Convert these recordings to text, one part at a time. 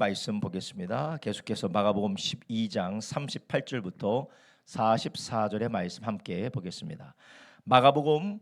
말씀 보겠습니다. 계속해서 마가복음 12장 38절부터 44절의 말씀 함께 보겠습니다. 마가복음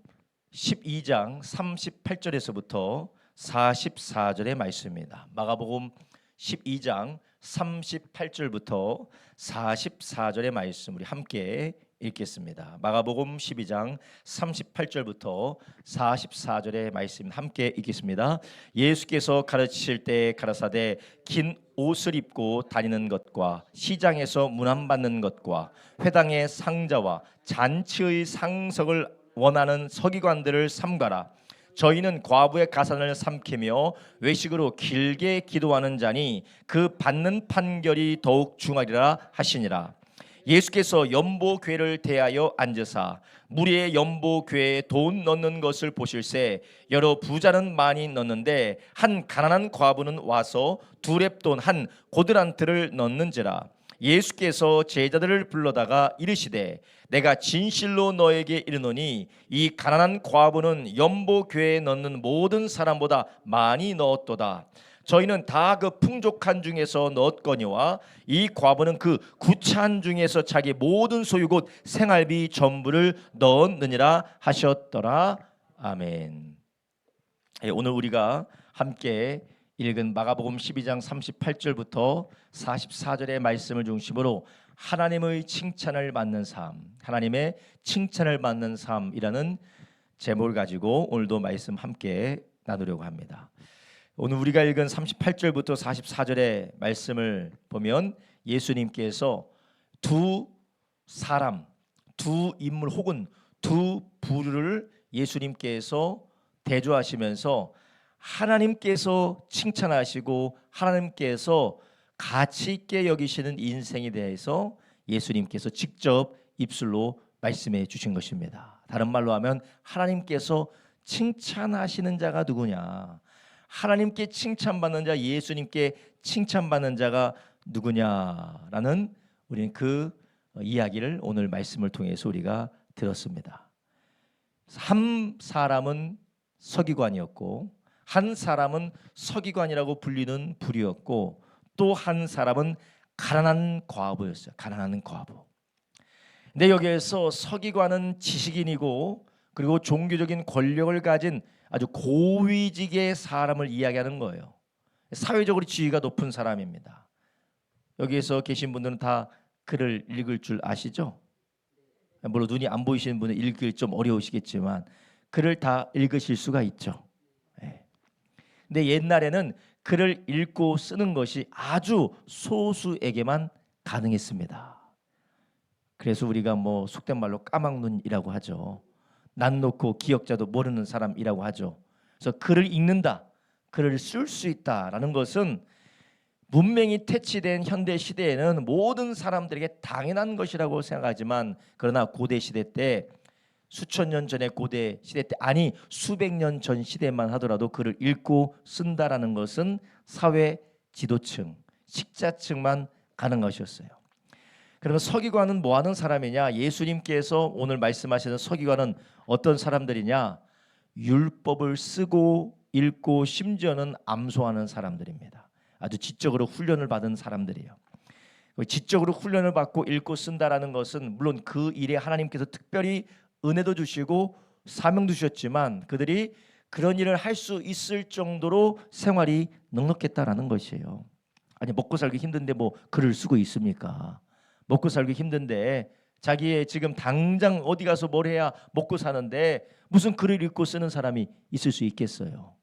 12장 38절에서부터 44절의 말씀입니다. 마가복음 12장 38절부터 44절의 말씀 우리 함께 읽겠습니다. 마가복음 12장 38절부터 44절의 말씀 함께 읽겠습니다. 예수께서 가르치실 때 가라사대 긴 옷을 입고 다니는 것과 시장에서 문안받는 것과 회당의 상자와 잔치의 상석을 원하는 서기관들을 삼가라. 저희는 과부의 가산을 삼키며 외식으로 길게 기도하는 자니 그 받는 판결이 더욱 중하리라 하시니라. 예수께서 연보궤를 대하여 앉으사 무리의 연보궤에 돈 넣는 것을 보실새 여러 부자는 많이 넣는데 한 가난한 과부는 와서 두 렙돈 한 고드란트를 넣는지라. 예수께서 제자들을 불러다가 이르시되 내가 진실로 너에게 이르노니 이 가난한 과부는 연보궤에 넣는 모든 사람보다 많이 넣었도다. 저희는 다 그 풍족한 중에서 넣었거니와 이 과부는 그 구찬 중에서 자기 모든 소유 곧 생활비 전부를 넣었느니라 하셨더라. 아멘. 오늘 우리가 함께 읽은 마가복음 12장 38절부터 44절의 말씀을 중심으로 하나님의 칭찬을 받는 삶, 하나님의 칭찬을 받는 삶이라는 제목을 가지고 오늘도 말씀 함께 나누려고 합니다. 오늘 우리가 읽은 38절부터 44절의 말씀을 보면 예수님께서 두 사람, 두 인물 혹은 두 부류를 예수님께서 대조하시면서 하나님께서 칭찬하시고 하나님께서 가치 있게 여기시는 인생에 대해서 예수님께서 직접 입술로 말씀해 주신 것입니다. 다른 말로 하면 하나님께서 칭찬하시는 자가 누구냐? 하나님께 칭찬받는 자, 예수님께 칭찬받는 자가 누구냐라는 우리는 그 이야기를 오늘 말씀을 통해서 우리가 들었습니다. 한 사람은 서기관이었고 한 사람은 서기관이라고 불리는 부류였고 또 한 사람은 가난한 과부였어요. 가난한 과부. 근데 여기에서 서기관은 지식인이고 그리고 종교적인 권력을 가진 아주 고위직의 사람을 이야기하는 거예요. 사회적으로 지위가 높은 사람입니다. 여기에서 계신 분들은 다 글을 읽을 줄 아시죠? 물론 눈이 안 보이시는 분은 읽기 좀 어려우시겠지만 글을 다 읽으실 수가 있죠. 근데 옛날에는 글을 읽고 쓰는 것이 아주 소수에게만 가능했습니다. 그래서 우리가 뭐 속된 말로 까막눈이라고 하죠. 난 놓고 기억자도 모르는 사람이라고 하죠. 그래서 글을 읽는다, 글을 쓸 수 있다라는 것은 문명이 퇴치된 현대 시대에는 모든 사람들에게 당연한 것이라고 생각하지만 그러나 고대 시대 때 수천 년 전의 고대 시대 때 아니 수백 년 전 시대만 하더라도 글을 읽고 쓴다라는 것은 사회 지도층, 식자층만 가능한 것이었어요. 그러면 서기관은 뭐 하는 사람이냐? 예수님께서 오늘 말씀하시는 서기관은 어떤 사람들이냐? 율법을 쓰고 읽고 심지어는 암송하는 사람들입니다. 아주 지적으로 훈련을 받은 사람들이에요. 지적으로 훈련을 받고 읽고 쓴다라는 것은 물론 그 일에 하나님께서 특별히 은혜도 주시고 사명도 주셨지만 그들이 그런 일을 할 수 있을 정도로 생활이 넉넉했다라는 것이에요. 아니 먹고 살기 힘든데 뭐 글을 쓰고 있습니까? 먹고 살기 힘든데 자기의 지금 당장 어디 가서 뭘 해야 먹고 사는데 무슨 글을 읽고 쓰는 사람이 있을 수 있겠어요?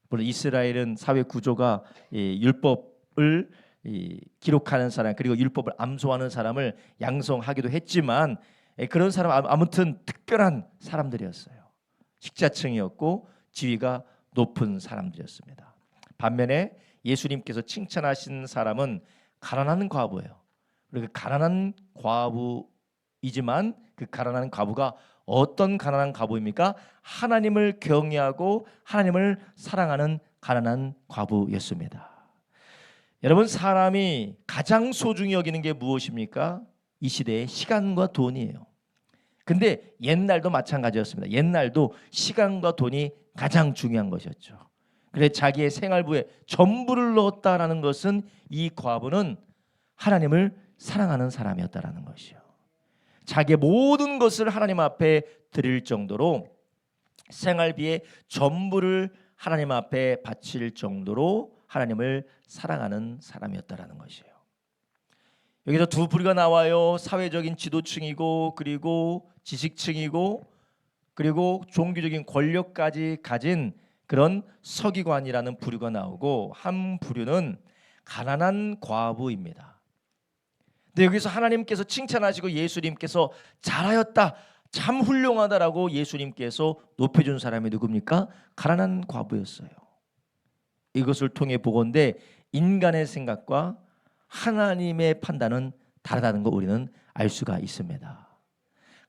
물론 이스라엘은 사회 구조가 율법을 기록하는 사람 그리고 율법을 암송하는 사람을 양성하기도 했지만 그런 사람 아무튼 특별한 사람들이었어요. 식자층이었고 지위가 높은 사람들이었습니다. 반면에 예수님께서 칭찬하신 사람은 가난한 과부예요. 그리고 가난한 과부이지만 그 가난한 과부가 어떤 가난한 과부입니까? 하나님을 경외하고 하나님을 사랑하는 가난한 과부였습니다. 여러분 사람이 가장 소중히 여기는 게 무엇입니까? 이 시대의 시간과 돈이에요. 근데 옛날도 마찬가지였습니다. 옛날도 시간과 돈이 가장 중요한 것이었죠. 그래 자기의 생활부에 전부를 넣었다라는 것은 이 과부는 하나님을 사랑하는 사람이었다라는 것이요. 자기의 모든 것을 하나님 앞에 드릴 정도로 생활비의 전부를 하나님 앞에 바칠 정도로 하나님을 사랑하는 사람이었다라는 것이에요. 여기서 두 부류가 나와요. 사회적인 지도층이고 그리고 지식층이고 그리고 종교적인 권력까지 가진 그런 서기관이라는 부류가 나오고 한 부류는 가난한 과부입니다. 근데 여기서 하나님께서 칭찬하시고 예수님께서 잘하였다, 참 훌륭하다라고 예수님께서 높여준 사람이 누굽니까? 가난한 과부였어요. 이것을 통해 보건대 인간의 생각과 하나님의 판단은 다르다는 거 우리는 알 수가 있습니다.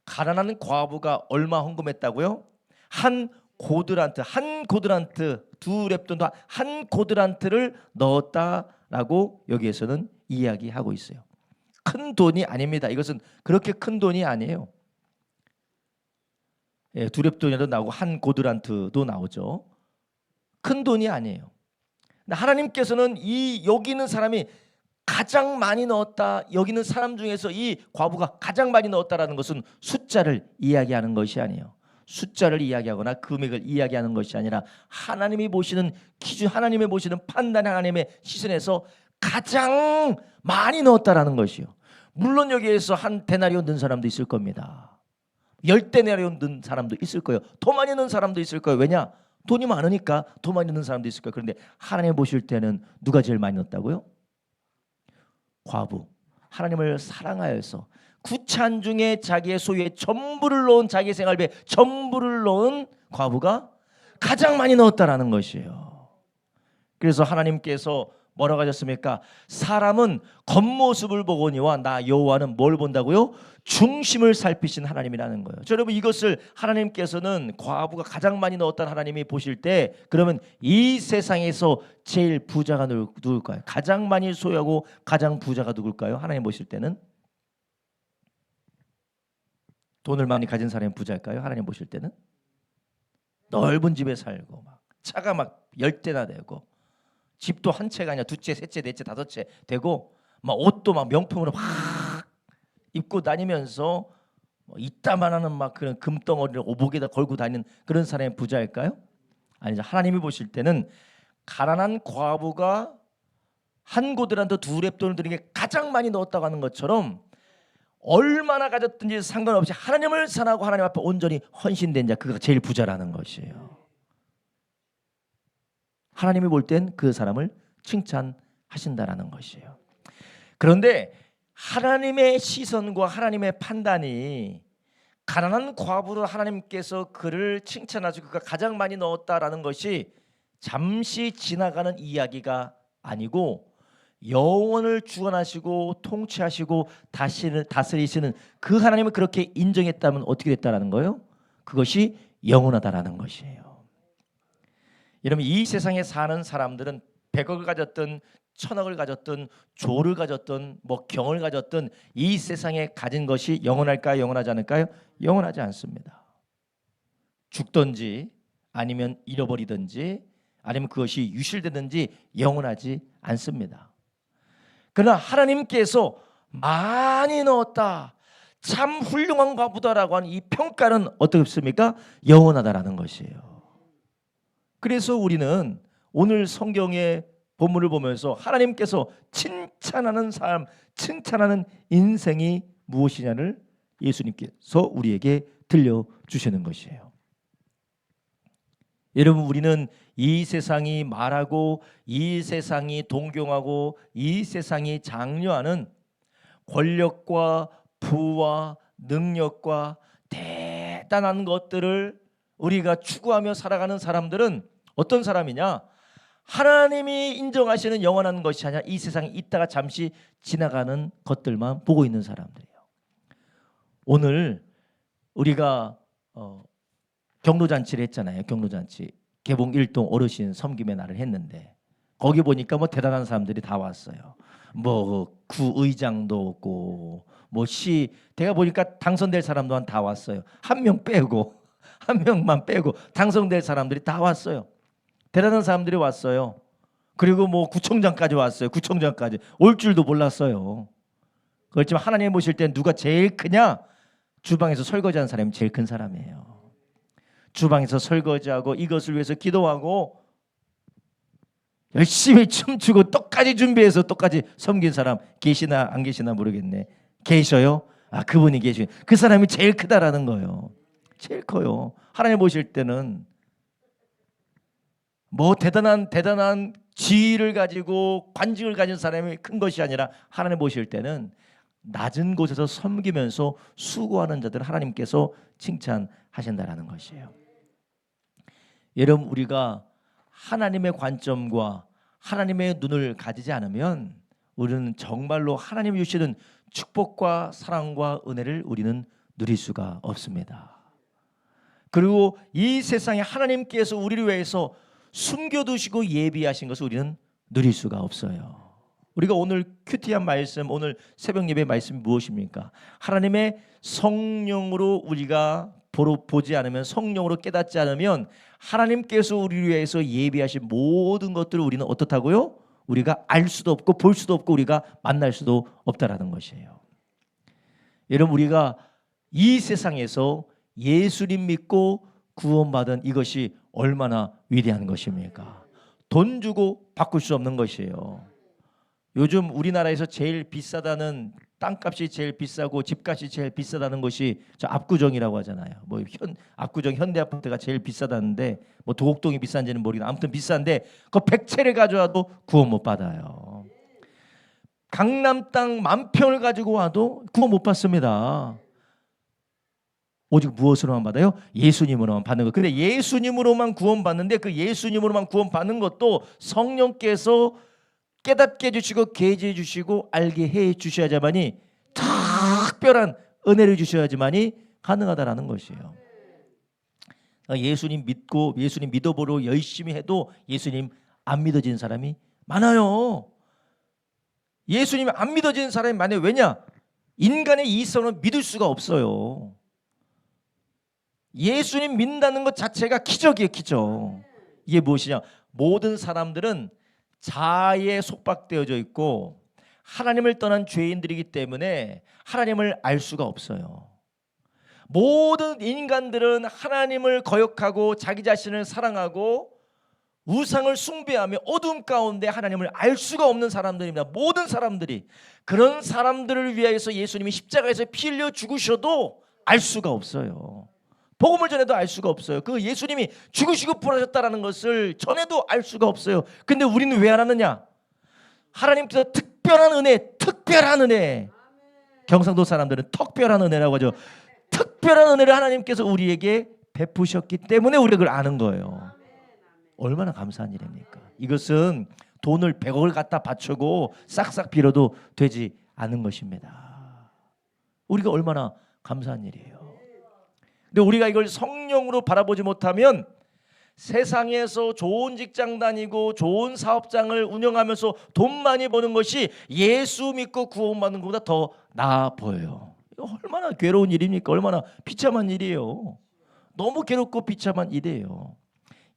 가난한 과부가 얼마 헌금했다고요? 한 고드란트 두 렙돈도 한 고드란트를 넣었다라고 여기에서는 이야기하고 있어요. 큰 돈이 아닙니다. 이것은 그렇게 큰 돈이 아니에요. 예, 두 렙돈이라도 나오고 한 고드란트도 나오죠. 큰 돈이 아니에요. 근데 하나님께서는 여기 있는 사람이 가장 많이 넣었다, 여기 있는 사람 중에서 이 과부가 가장 많이 넣었다라는 것은 숫자를 이야기하는 것이 아니에요. 숫자를 이야기하거나 금액을 이야기하는 것이 아니라 하나님이 보시는 기준, 하나님이 보시는 판단, 하나님의 시선에서 가장 많이 넣었다라는 것이요. 물론 여기에서 한 데나리온 넣은 사람도 있을 겁니다. 10데나리온 넣은 사람도 있을 거예요. 더 많이 넣은 사람도 있을 거예요. 왜냐? 돈이 많으니까 더 많이 넣은 사람도 있을 거예요. 그런데 하나님 보실 때는 누가 제일 많이 넣었다고요? 과부. 하나님을 사랑하여서 구찬 중에 자기의 소유의 전부를 넣은, 자기의 생활비에 전부를 넣은 과부가 가장 많이 넣었다라는 것이에요. 그래서 하나님께서 뭐라고 하셨습니까? 사람은 겉모습을 보거니와 나 여호와는 뭘 본다고요? 중심을 살피신 하나님이라는 거예요. 여러분, 이것을 하나님께서는 과부가 가장 많이 넣었다는 하나님이 보실 때, 그러면 이 세상에서 제일 부자가 누굴까요? 가장 많이 소유하고 가장 부자가 누굴까요? 하나님 보실 때는 돈을 많이 가진 사람이 부자일까요? 하나님 보실 때는 넓은 집에 살고 막 차가 막 10대나 되고 집도 한 채가 아니라 두 채, 세 채, 네 채, 다섯 채 되고 막 옷도 막 명품으로 확 입고 다니면서 뭐 이따만하는 막 그런 금덩어리를 오복에다 걸고 다니는 그런 사람이 부자일까요? 아니죠. 하나님이 보실 때는 가난한 과부가 한 고드란트 두 렙돈을 드린 게 가장 많이 넣었다고 하는 것처럼 얼마나 가졌든지 상관없이 하나님을 사랑하고 하나님 앞에 온전히 헌신된 자, 그가 제일 부자라는 것이에요. 하나님이 볼 땐 그 사람을 칭찬하신다라는 것이에요. 그런데 하나님의 시선과 하나님의 판단이 가난한 과부로 하나님께서 그를 칭찬하시고 그가 가장 많이 넣었다라는 것이 잠시 지나가는 이야기가 아니고 영원을 주관하시고 통치하시고 다스리시는 그 하나님을 그렇게 인정했다면 어떻게 됐다라는 거예요? 그것이 영원하다라는 것이에요. 여러분, 이 세상에 사는 사람들은 100억을 가졌든 1000억을 가졌든 조를 가졌든 뭐 경을 가졌든 이 세상에 가진 것이 영원할까요? 영원하지 않을까요? 영원하지 않습니다. 죽든지 아니면 잃어버리든지 아니면 그것이 유실되든지 영원하지 않습니다. 그러나 하나님께서 많이 넣었다, 참 훌륭한 과부다라고 하는 이 평가는 어떻습니까? 영원하다라는 것이에요. 그래서 우리는 오늘 성경의 본문을 보면서 하나님께서 칭찬하는 삶, 칭찬하는 인생이 무엇이냐를 예수님께서 우리에게 들려주시는 것이에요. 여러분, 우리는 이 세상이 말하고 이 세상이 동경하고 이 세상이 장려하는 권력과 부와 능력과 대단한 것들을 우리가 추구하며 살아가는 사람들은 어떤 사람이냐? 하나님이 인정하시는 영원한 것이 아니라 이 세상에 있다가 잠시 지나가는 것들만 보고 있는 사람들이에요. 오늘 우리가 경로잔치를 했잖아요. 경로잔치 개봉 1동 어르신 섬김의 날을 했는데 거기 보니까 뭐 대단한 사람들이 다 왔어요. 뭐 구의장도 없고 뭐 내가 보니까 당선될 사람도 다 왔어요. 한 명만 빼고 당선될 사람들이 다 왔어요. 대단한 사람들이 왔어요. 그리고 뭐 구청장까지 왔어요. 구청장까지 올 줄도 몰랐어요. 그렇지만 하나님 보실 때 누가 제일 크냐? 주방에서 설거지하는 사람이 제일 큰 사람이에요. 주방에서 설거지하고 이것을 위해서 기도하고 열심히 춤추고 떡까지 준비해서 떡까지 섬긴 사람 계시나 안 계시나 모르겠네. 계셔요? 아, 그분이 계시. 그 사람이 제일 크다라는 거예요. 제일 커요. 하나님 보실 때는 뭐 대단한 지위를 가지고 관직을 가진 사람이 큰 것이 아니라 하나님 보실 때는 낮은 곳에서 섬기면서 수고하는 자들을 하나님께서 칭찬하신다라는 것이에요. 여러분, 우리가 하나님의 관점과 하나님의 눈을 가지지 않으면 우리는 정말로 하나님이 주시는 축복과 사랑과 은혜를 우리는 누릴 수가 없습니다. 그리고 이 세상에 하나님께서 우리를 위해서 숨겨두시고 예비하신 것을 우리는 누릴 수가 없어요. 우리가 오늘 큐티한 말씀, 오늘 새벽 예배 말씀이 무엇입니까? 하나님의 성령으로 우리가 보지 않으면, 성령으로 깨닫지 않으면 하나님께서 우리를 위해서 예비하신 모든 것들을 우리는 어떻다고요? 우리가 알 수도 없고 볼 수도 없고 우리가 만날 수도 없다라는 것이에요. 여러분, 우리가 이 세상에서 예수님 믿고 구원받은 이것이 얼마나 위대한 것입니까? 돈 주고 바꿀 수 없는 것이에요. 요즘 우리나라에서 제일 비싸다는, 땅값이 제일 비싸고 집값이 제일 비싸다는 것이 저 압구정이라고 하잖아요. 뭐 압구정 현대아파트가 제일 비싸다는데, 뭐 도곡동이 비싼지는 모르겠는데 아무튼 비싼데 그 100채를 가져와도 구원 못 받아요. 강남 땅 10,000평을 가지고 와도 구원 못 받습니다. 오직 무엇으로만 받아요? 예수님으로만 받는 것. 근데 예수님으로만 구원 받는데 그 예수님으로만 구원 받는 것도 성령께서 깨닫게 해주시고 계시해 주시고 알게 해 주셔야지만이, 특별한 은혜를 주셔야지만이 가능하다라는 것이에요. 예수님 믿고 예수님 믿어보려 열심히 해도 예수님 안 믿어진 사람이 많아요. 예수님이 안 믿어지는 사람이 많아요. 왜냐? 인간의 이성은 믿을 수가 없어요. 예수님 믿는다는 것 자체가 기적이에요. 기적. 이게 무엇이냐? 모든 사람들은 자아에 속박되어져 있고 하나님을 떠난 죄인들이기 때문에 하나님을 알 수가 없어요. 모든 인간들은 하나님을 거역하고 자기 자신을 사랑하고 우상을 숭배하며 어둠 가운데 하나님을 알 수가 없는 사람들입니다. 모든 사람들이. 그런 사람들을 위해서 예수님이 십자가에서 피 흘려 죽으셔도 알 수가 없어요. 복음을 전해도 알 수가 없어요. 그 예수님이 죽으시고 부활하셨다는 것을 전해도 알 수가 없어요. 근데 우리는 왜 안 하느냐? 하나님께서 특별한 은혜. 경상도 사람들은 특별한 은혜라고 하죠. 특별한 은혜를 하나님께서 우리에게 베푸셨기 때문에 우리가 그걸 아는 거예요. 얼마나 감사한 일입니까? 이것은 돈을 100억을 갖다 바치고 싹싹 빌어도 되지 않은 것입니다. 우리가 얼마나 감사한 일이에요. 근데 우리가 이걸 성령으로 바라보지 못하면 세상에서 좋은 직장 다니고 좋은 사업장을 운영하면서 돈 많이 버는 것이 예수 믿고 구원받는 것보다 더 나아 보여요. 얼마나 괴로운 일입니까? 얼마나 비참한 일이에요. 너무 괴롭고 비참한 일이에요.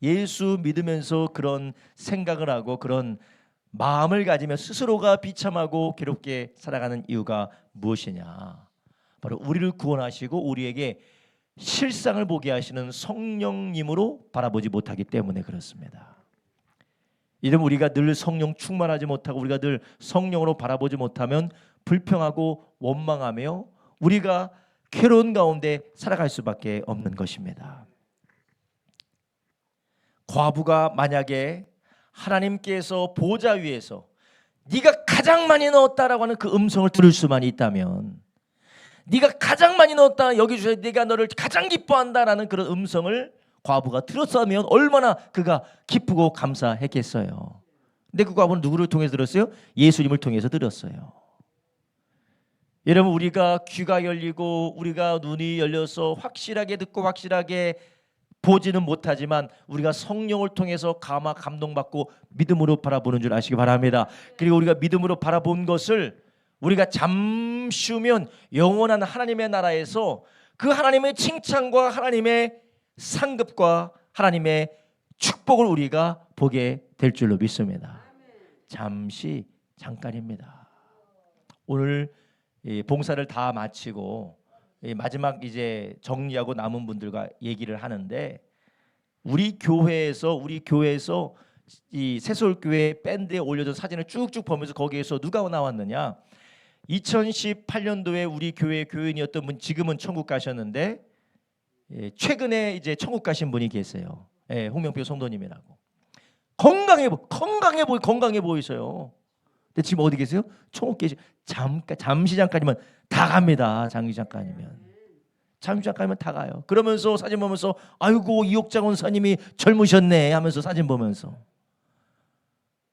예수 믿으면서 그런 생각을 하고 그런 마음을 가지며 스스로가 비참하고 괴롭게 살아가는 이유가 무엇이냐? 바로 우리를 구원하시고 우리에게 실상을 보게 하시는 성령님으로 바라보지 못하기 때문에 그렇습니다. 이러면 우리가 늘 성령 충만하지 못하고 우리가 늘 성령으로 바라보지 못하면 불평하고 원망하며 우리가 괴로운 가운데 살아갈 수밖에 없는 것입니다. 과부가 만약에 하나님께서 보좌 위에서 네가 가장 많이 넣었다라고 하는 그 음성을 들을 수만 있다면, 네가 가장 많이 넣었다, 여기 주셔서 네가 너를 가장 기뻐한다라는 그런 음성을 과부가 들었다면 얼마나 그가 기쁘고 감사했겠어요. 근데 그 과부는 누구를 통해서 들었어요? 예수님을 통해서 들었어요. 여러분, 우리가 귀가 열리고 우리가 눈이 열려서 확실하게 듣고 확실하게 보지는 못하지만 우리가 성령을 통해서 감동받고 믿음으로 바라보는 줄 아시기 바랍니다. 그리고 우리가 믿음으로 바라본 것을 우리가 잠시 후면 영원한 하나님의 나라에서 그 하나님의 칭찬과 하나님의 상급과 하나님의 축복을 우리가 보게 될 줄로 믿습니다. 잠시 잠깐입니다. 오늘 봉사를 다 마치고 마지막 이제 정리하고 남은 분들과 얘기를 하는데, 우리 교회에서 이 새솔교회 밴드에 올려준 사진을 쭉쭉 보면서 거기에서 누가 나왔느냐, 2018년도에 우리 교회 교인이었던 분 지금은 천국 가셨는데 최근에 이제 천국 가신 분이 계세요. 홍명표 성도님이라고. 건강해 보이세요. 근데 지금 어디 계세요? 천국 계시. 잠시 잠깐이면 다 갑니다. 잠시 잠깐이면 다 가요. 그러면서 사진 보면서 아이고 이옥장 원사님이 젊으셨네 하면서 사진 보면서,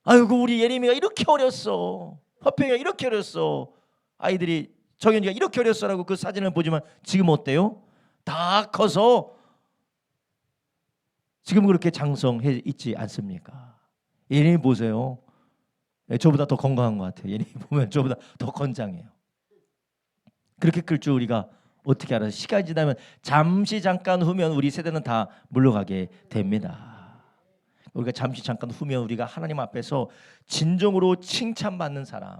아이고 우리 예림이가 이렇게 어렸어, 화평이가 이렇게 어렸어, 아이들이 정현이가 이렇게 어렸어라고 그 사진을 보지만 지금 어때요? 다 커서 지금 그렇게 장성해 있지 않습니까? 예림이 보세요. 저보다 더 건강한 것 같아요. 예림이 보면 저보다 더 건장해요. 그렇게 끌 줄 우리가 어떻게 알아요? 시간이 지나면 잠시 잠깐 후면 우리 세대는 다 물러가게 됩니다. 우리가 잠시 잠깐 후면 우리가 하나님 앞에서 진정으로 칭찬받는 사람,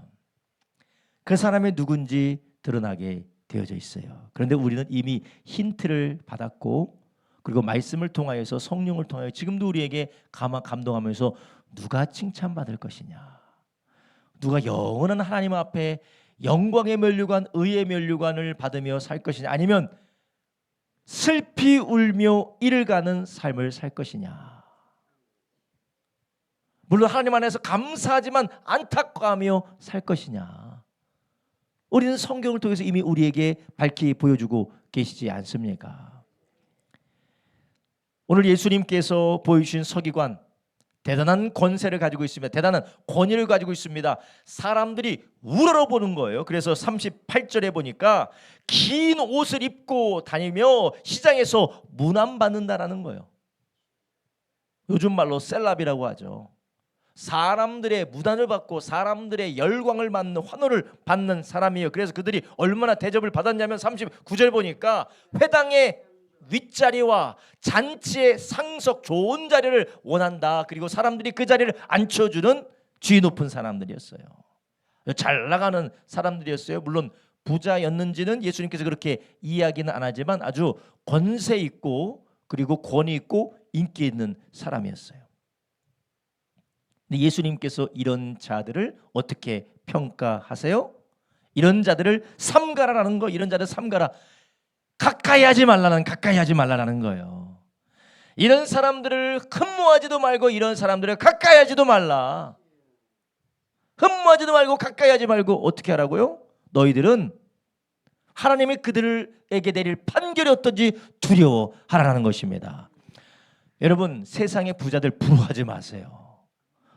그 사람이 누군지 드러나게 되어져 있어요. 그런데 우리는 이미 힌트를 받았고, 그리고 말씀을 통하여서 성령을 통하여 지금도 우리에게 감동하면서 누가 칭찬받을 것이냐, 누가 영원한 하나님 앞에 영광의 면류관, 의의 면류관을 받으며 살 것이냐, 아니면 슬피 울며 이를 가는 삶을 살 것이냐. 물론 하나님 안에서 감사하지만 안타까워하며 살 것이냐. 우리는 성경을 통해서 이미 우리에게 밝히 보여주고 계시지 않습니까? 오늘 예수님께서 보여주신 서기관, 대단한 권세를 가지고 있습니다. 대단한 권위를 가지고 있습니다. 사람들이 우러러보는 거예요. 그래서 38절에 보니까 긴 옷을 입고 다니며 시장에서 문안받는다라는 거예요. 요즘 말로 셀럽이라고 하죠. 사람들의 무단을 받고 사람들의 열광을 받는, 환호를 받는 사람이에요. 그래서 그들이 얼마나 대접을 받았냐면 39절 보니까 회당의 윗자리와 잔치의 상석, 좋은 자리를 원한다. 그리고 사람들이 그 자리를 앉혀주는 지위 높은 사람들이었어요. 잘 나가는 사람들이었어요. 물론 부자였는지는 예수님께서 그렇게 이야기는 안 하지만 아주 권세 있고 그리고 권위 있고 인기 있는 사람이었어요. 근데 예수님께서 이런 자들을 어떻게 평가하세요? 이런 자들을 삼가라라는 거, 이런 자들 삼가라. 가까이 하지 말라는 거예요. 이런 사람들을 흠모하지도 말고 이런 사람들을 가까이 하지도 말라. 흠모하지도 말고 가까이 하지 말고 어떻게 하라고요? 너희들은 하나님이 그들에게 내릴 판결이 어떤지 두려워하라는 것입니다. 여러분, 세상의 부자들 부러워하지 마세요.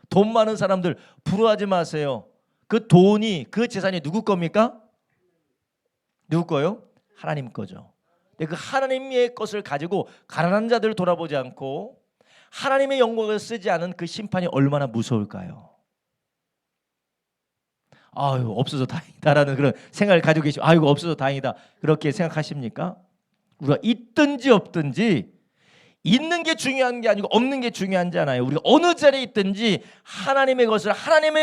돈 많은 사람들 부러워하지 마세요. 그 돈이, 그 재산이 누구 겁니까? 누구 거요? 하나님 거죠. 근데 그 하나님의 것을 가지고 가난한 자들을 돌아보지 않고 하나님의 영광을 쓰지 않은 그 심판이 얼마나 무서울까요? 아유, 없어서 다행이다라는 그런 생각을 가지고 계시고, 아이고 없어서 다행이다 그렇게 생각하십니까? 우리가 있든지 없든지, 있는 게 중요한 게 아니고 없는 게 중요한지 않아요. 우리가 어느 자리에 있든지 하나님의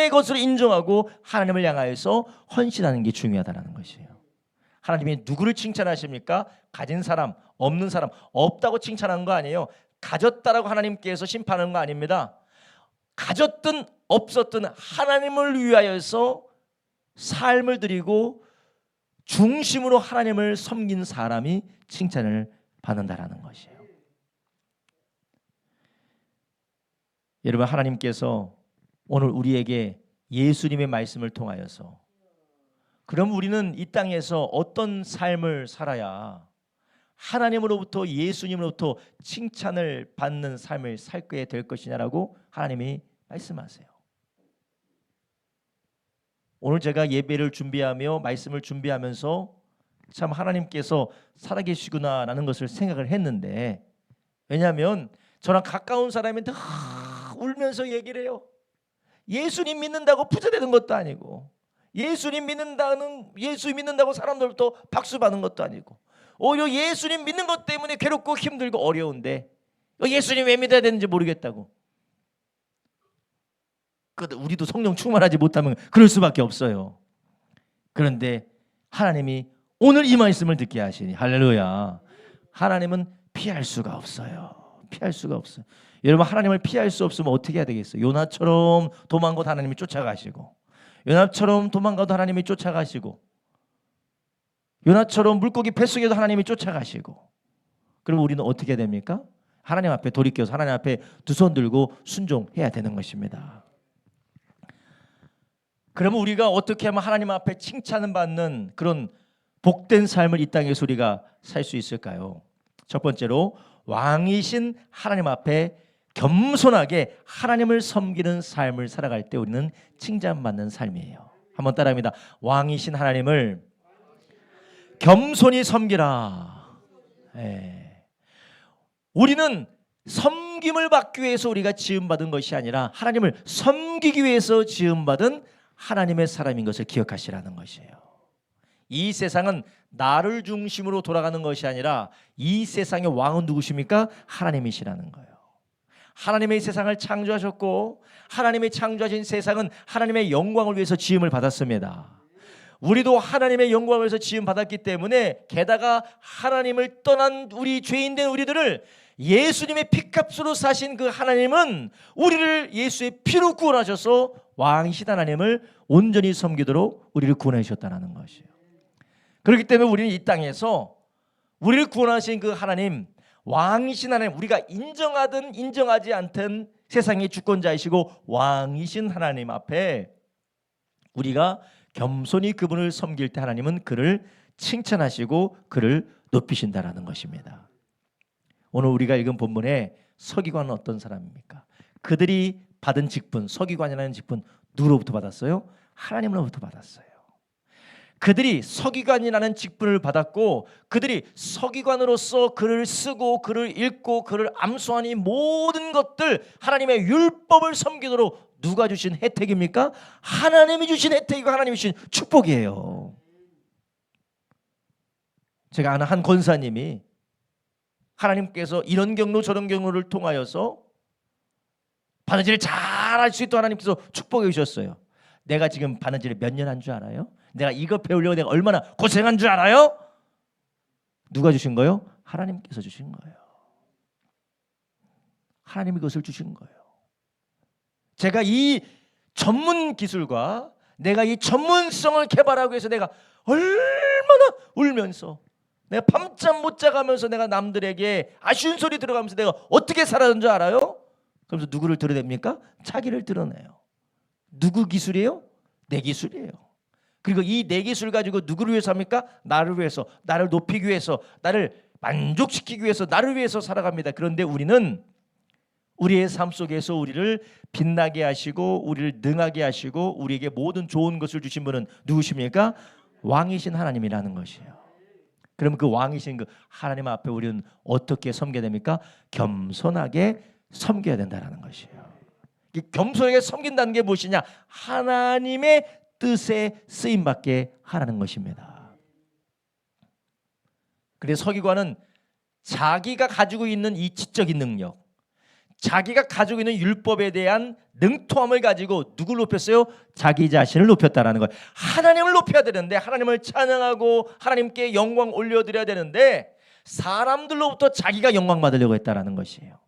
것을 인정하고 하나님을 향하여서 헌신하는 게 중요하다는 것이에요. 하나님이 누구를 칭찬하십니까? 가진 사람, 없는 사람, 없다고 칭찬하는 거 아니에요. 가졌다라고 하나님께서 심판하는 거 아닙니다. 가졌든 없었든 하나님을 위하여서 삶을 드리고 중심으로 하나님을 섬긴 사람이 칭찬을 받는다라는 것이에요. 여러분, 하나님께서 오늘 우리에게 예수님의 말씀을 통하여서, 그럼 우리는 이 땅에서 어떤 삶을 살아야 하나님으로부터, 예수님으로부터 칭찬을 받는 삶을 살게 될 것이냐라고 하나님이 말씀하세요. 오늘 제가 예배를 준비하며 말씀을 준비하면서 참 하나님께서 살아계시구나라는 것을 생각을 했는데, 왜냐하면 저랑 가까운 사람인데 울면서 얘기를 해요. 예수님 믿는다고 부자 되는 것도 아니고, 예수님 믿는다고 사람들부터 박수 받는 것도 아니고, 오히려 예수님 믿는 것 때문에 괴롭고 힘들고 어려운데 예수님 왜 믿어야 되는지 모르겠다고. 우리도 성령 충만하지 못하면 그럴 수밖에 없어요. 그런데 하나님이 오늘 이 말씀을 듣게 하시니 할렐루야. 하나님은 피할 수가 없어요. 피할 수가 없어요. 여러분, 하나님을 피할 수 없으면 어떻게 해야 되겠어요? 요나처럼 도망가도 하나님이 쫓아가시고, 요나처럼 도망가도 하나님이 쫓아가시고, 요나처럼 물고기 뱃속에도 하나님이 쫓아가시고. 그럼 우리는 어떻게 해야 됩니까? 하나님 앞에 돌이켜서 하나님 앞에 두 손 들고 순종해야 되는 것입니다. 그러면 우리가 어떻게 하면 하나님 앞에 칭찬을 받는 그런 복된 삶을 이 땅에서 우리가 살 수 있을까요? 첫 번째로 왕이신 하나님 앞에 겸손하게 하나님을 섬기는 삶을 살아갈 때 우리는 칭찬받는 삶이에요. 한번 따라합니다. 왕이신 하나님을 겸손히 섬기라. 우리는 섬김을 받기 위해서 우리가 지음받은 것이 아니라 하나님을 섬기기 위해서 지음받은 하나님의 사람인 것을 기억하시라는 것이에요. 이 세상은 나를 중심으로 돌아가는 것이 아니라 이 세상의 왕은 누구십니까? 하나님이시라는 거예요. 하나님의 세상을 창조하셨고 하나님의 창조하신 세상은 하나님의 영광을 위해서 지음을 받았습니다. 우리도 하나님의 영광을 위해서 지음 받았기 때문에 게다가 하나님을 떠난 우리 죄인된 우리들을 예수님의 피값으로 사신 그 하나님은 우리를 예수의 피로 구원하셔서 왕이신 하나님을 온전히 섬기도록 우리를 구원해 주셨다는 것이에요. 그렇기 때문에 우리는 이 땅에서 우리를 구원하신 그 하나님, 왕이신 하나님, 우리가 인정하든 인정하지 않든 세상의 주권자이시고 왕이신 하나님 앞에 우리가 겸손히 그분을 섬길 때 하나님은 그를 칭찬하시고 그를 높이신다라는 것입니다. 오늘 우리가 읽은 본문에 서기관은 어떤 사람입니까? 그들이 받은 직분, 서기관이라는 직분 누구로부터 받았어요? 하나님으로부터 받았어요. 그들이 서기관이라는 직분을 받았고 그들이 서기관으로서 글을 쓰고 글을 읽고 글을 암송하는 이 모든 것들 하나님의 율법을 섬기도록 누가 주신 혜택입니까? 하나님이 주신 혜택이고 하나님이 주신 축복이에요. 제가 아는 한 권사님이 하나님께서 이런 경로 저런 경로를 통하여서 바느질을 잘할 수 있도록 하나님께서 축복해 주셨어요. 내가 지금 바느질을 몇 년 한 줄 알아요? 내가 이거 배우려고 내가 얼마나 고생한 줄 알아요? 누가 주신 거예요? 하나님께서 주신 거예요. 하나님이 그것을 주신 거예요. 제가 이 전문 기술과 내가 이 전문성을 개발하기 위해서 내가 얼마나 울면서 내가 밤잠 못 자가면서 내가 남들에게 아쉬운 소리 들어가면서 내가 어떻게 살았는 줄 알아요? 그러면서 누구를 드러냅니까? 자기를 드러내요. 누구 기술이에요? 내 기술이에요. 그리고 이 내 기술 가지고 누구를 위해서 합니까? 나를 위해서, 나를 높이기 위해서, 나를 만족시키기 위해서, 나를 위해서 살아갑니다. 그런데 우리는 우리의 삶 속에서 우리를 빛나게 하시고 우리를 능하게 하시고 우리에게 모든 좋은 것을 주신 분은 누구십니까? 왕이신 하나님이라는 것이에요. 그러면 그 왕이신 그 하나님 앞에 우리는 어떻게 섬겨야 됩니까? 겸손하게 섬겨야 된다는 것이에요. 겸손하게 섬긴다는 게 무엇이냐? 하나님의 뜻에 쓰임받게 하라는 것입니다. 그래서 서기관은 자기가 가지고 있는 이 지적인 능력, 자기가 가지고 있는 율법에 대한 능통함을 가지고 누굴 높였어요? 자기 자신을 높였다라는 거예요. 하나님을 높여야 되는데, 하나님을 찬양하고 하나님께 영광 올려드려야 되는데 사람들로부터 자기가 영광 받으려고 했다라는 것이에요.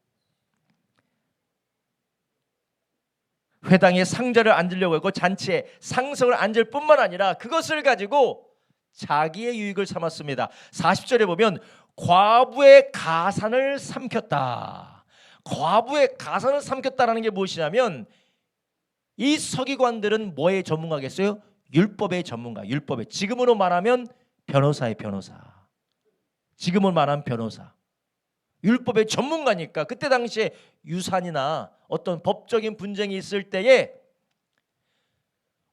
회당에 상자를 앉으려고 했고 잔치에 상석을 앉을 뿐만 아니라 그것을 가지고 자기의 유익을 삼았습니다. 40절에 보면 과부의 가산을 삼켰다. 과부의 가산을 삼켰다라는 게 무엇이냐면 이 서기관들은 뭐의 전문가겠어요? 율법의 전문가. 율법의, 지금으로 말하면 변호사의 변호사. 지금으로 말하면 변호사. 율법의 전문가니까 그때 당시에 유산이나 어떤 법적인 분쟁이 있을 때에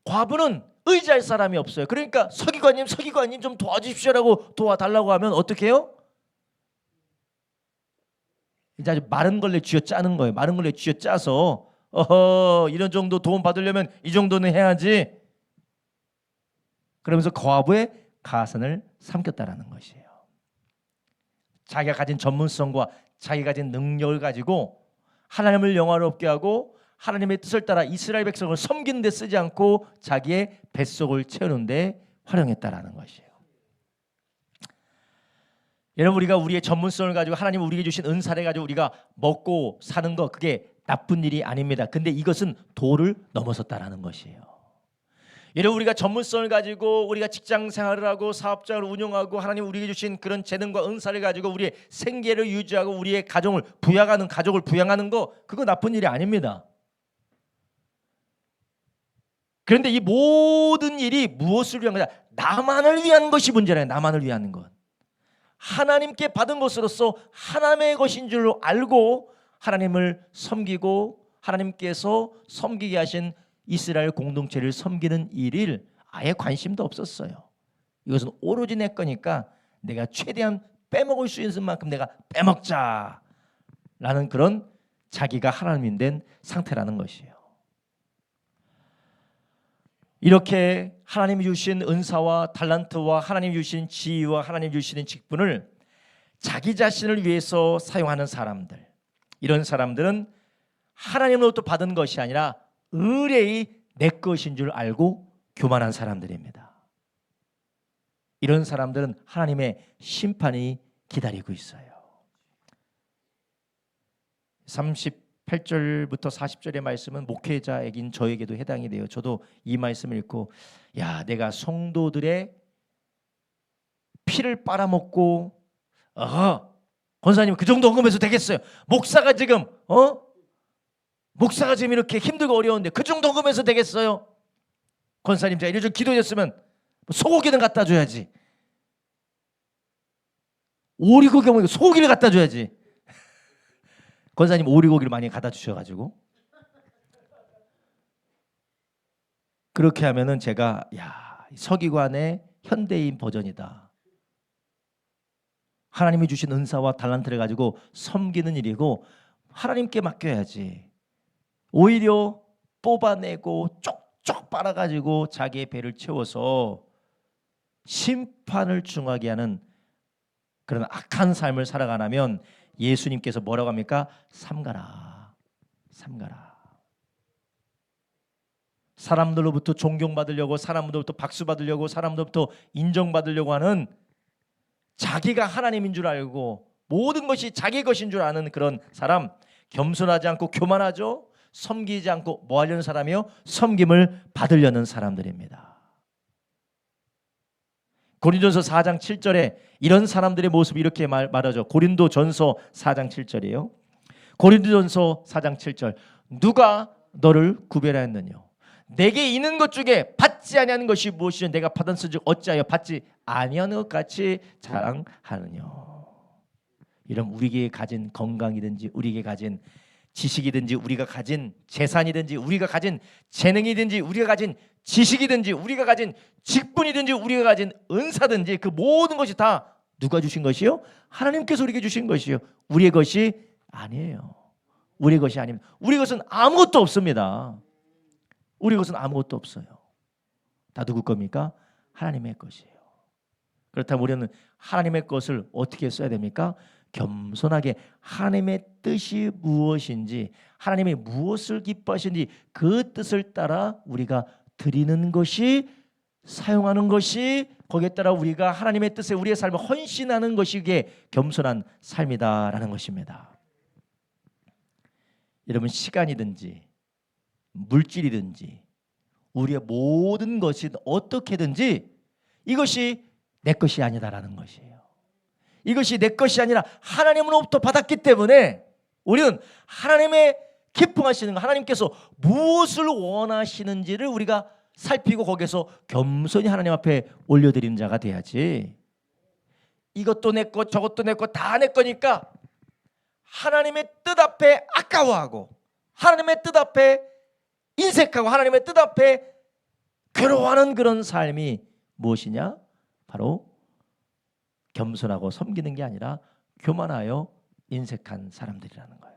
과부는 의지할 사람이 없어요. 그러니까 서기관님 좀 도와주십시오라고 도와달라고 하면 어떻게 해요? 이제 아주 마른 걸레 쥐어짜는 거예요. 마른 걸레 쥐어짜서 이런 정도 도움 받으려면 이 정도는 해야지. 그러면서 과부의 가산을 삼켰다라는 것이에요. 자기가 가진 전문성과 자기가 가진 능력을 가지고 하나님을 영화롭게 하고 하나님의 뜻을 따라 이스라엘 백성을 섬기는 데 쓰지 않고 자기의 뱃속을 채우는 데 활용했다라는 것이에요. 여러분, 우리가 우리의 전문성을 가지고 하나님 우리에게 주신 은사를 가지고 우리가 먹고 사는 거, 그게 나쁜 일이 아닙니다. 근데 이것은 도를 넘어섰다라는 것이에요. 여러분, 우리가 전문성을 가지고 우리가 직장 생활을 하고 사업장을 운영하고 하나님 우리에게 주신 그런 재능과 은사를 가지고 우리의 생계를 유지하고 우리의 가족을 부양하는 거, 그거 나쁜 일이 아닙니다. 그런데 이 모든 일이 무엇을 위한 거냐? 나만을 위한 것이 문제라요. 나만을 위한 것. 하나님께 받은 것으로서 하나님의 것인 줄 알고 하나님을 섬기고 하나님께서 섬기게 하신 이스라엘 공동체를 섬기는 일을 아예 관심도 없었어요. 이것은 오로지 내 거니까 내가 최대한 빼먹을 수 있는 만큼 내가 빼먹자라는 그런 자기가 하나님 된 상태라는 것이에요. 이렇게 하나님이 주신 은사와 달란트와 하나님이 주신 지위와 하나님이 주시는 직분을 자기 자신을 위해서 사용하는 사람들, 이런 사람들은 하나님으로부터 받은 것이 아니라 의뢰의 내 것인 줄 알고 교만한 사람들입니다. 이런 사람들은 하나님의 심판이 기다리고 있어요. 38절부터 40절의 말씀은 목회자에긴 저에게도 해당이 돼요. 저도 이 말씀을 읽고 내가 성도들의 피를 빨아먹고 권사님 그 정도 헌금해서 되겠어요. 목사가 지금 이렇게 힘들고 어려운데 그 정도 헌금해서 되겠어요. 권사님 제가 이런 기도했으면 소고기는 갖다 줘야지. 오리고기 먹으면 소고기를 갖다 줘야지. 권사님 오리고기를 많이 갖다 주셔가지고 그렇게 하면은 제가 서기관의 현대인 버전이다. 하나님이 주신 은사와 달란트를 가지고 섬기는 일이고 하나님께 맡겨야지. 오히려 뽑아내고 쪽쪽 빨아가지고 자기의 배를 채워서 심판을 중하게 하는 그런 악한 삶을 살아가면 예수님께서 뭐라고 합니까? 삼가라. 사람들로부터 존경받으려고, 사람들로부터 박수받으려고, 사람들로부터 인정받으려고 하는, 자기가 하나님인 줄 알고 모든 것이 자기 것인 줄 아는 그런 사람, 겸손하지 않고 교만하죠. 섬기지 않고 뭐 하려는 사람이요? 섬김을 받으려는 사람들입니다. 고린도전서 4장 7절에 이런 사람들의 모습이 이렇게 말하죠. 고린도전서 4장 7절이에요. 고린도전서 4장 7절. 누가 너를 구별하였느냐? 내게 있는 것 중에 받지 아니하는 것이 무엇이냐? 내가 받았은즉 어찌하여 받지 아니하는 것 같이 자랑하느냐? 이런 우리에게 가진 건강이든지 우리에게 가진 지식이든지 우리가 가진 재산이든지 우리가 가진 재능이든지 우리가 가진 지식이든지 우리가 가진 직분이든지 우리가 가진 은사든지 그 모든 것이 다 누가 주신 것이요? 하나님께서 우리에게 주신 것이요. 우리의 것이 아니에요. 우리의 것이 아닙니다. 우리 것은 아무것도 없습니다. 우리 것은 아무것도 없어요. 다 누구 겁니까? 하나님의 것이에요. 그렇다면 우리는 하나님의 것을 어떻게 써야 됩니까? 겸손하게 하나님의 뜻이 무엇인지, 하나님이 무엇을 기뻐하시는지 그 뜻을 따라 우리가 드리는 것이, 사용하는 것이, 거기에 따라 우리가 하나님의 뜻에 우리의 삶을 헌신하는 것이 이게 겸손한 삶이다라는 것입니다. 여러분, 시간이든지 물질이든지 우리의 모든 것이 어떻게든지 이것이 내 것이 아니다라는 것이에요. 이것이 내 것이 아니라 하나님으로부터 받았기 때문에 우리는 하나님의 기뻐하시는 것, 하나님께서 무엇을 원하시는지를 우리가 살피고 거기에서 겸손히 하나님 앞에 올려드리는 자가 돼야지. 이것도 내 것, 저것도 내 것, 다 내 거니까 하나님의 뜻 앞에 아까워하고 하나님의 뜻 앞에 인색하고 하나님의 뜻 앞에 괴로워하는 그런 삶이 무엇이냐? 바로 겸손하고 섬기는 게 아니라 교만하여 인색한 사람들이라는 거예요.